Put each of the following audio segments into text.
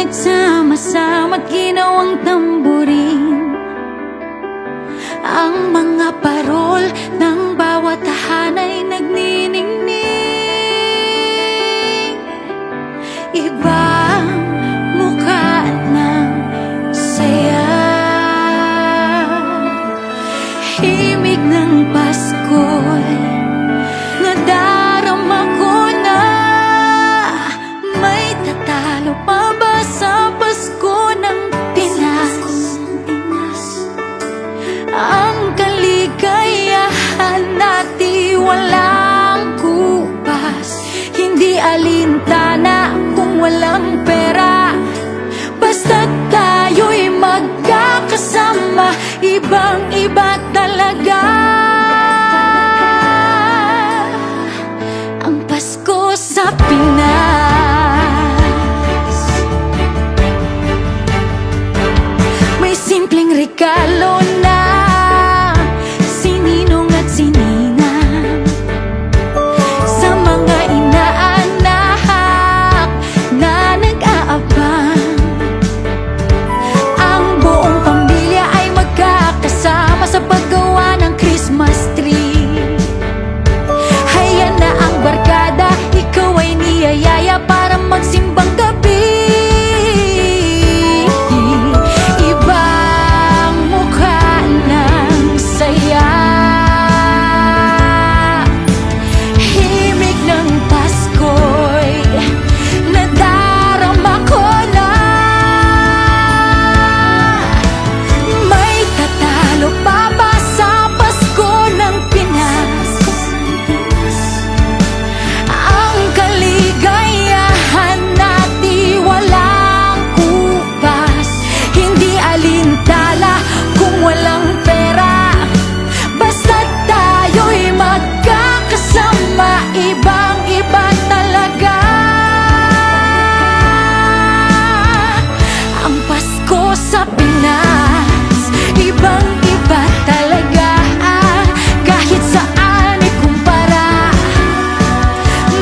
nagsama-sama't ginawang tamburin. Ang mga parol ng bawat tahanay nagniningning. Ibang mukha ng saya, himig ng Pasko'y nadarama ko na. May tatalo pa ba sa Pasko ng Pinas? Ang kaligayahan natin walang kupas, hindi alintana kung walang pera. Basta tayo'y magkakasama, ibang-iba talaga ang Pasko sa Pinas. May simpleng regalo na sininong at sininang sa mga inaanak na nag-aabang. Ang buong pamilya ay magkakasama sa paggawa ng Christmas tree. Haya na ang barkada, ikaw ay niyayaya para magsimbang gabi. Ibang mukha ng saya, himig ng Pasko'y nadarama ko na. May tatalo pa ba sa Pasko ng Pinas? Ang kaligayahan natin walang kupas, hindi alintala kung walang pera. Basta tayo'y magkakasama, ibang-iba talaga ang Pasko sa Pinas. Ibang-iba talaga, kahit saan ikumpara.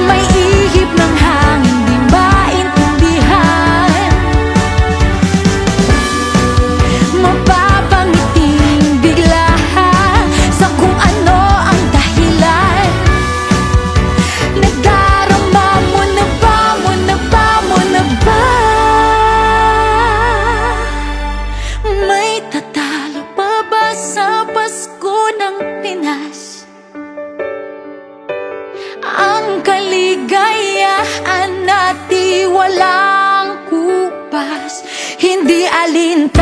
May ihip ng hangin, di maintindihan. Mapapangiting bigla sa kung ano ang dahilan. Nadarama mo na ba, mo na ba, mo na ba? May tatalo pa ba sa Pasko ng Pinas? Ang kaligayahan natin walang kupas, hindi alintana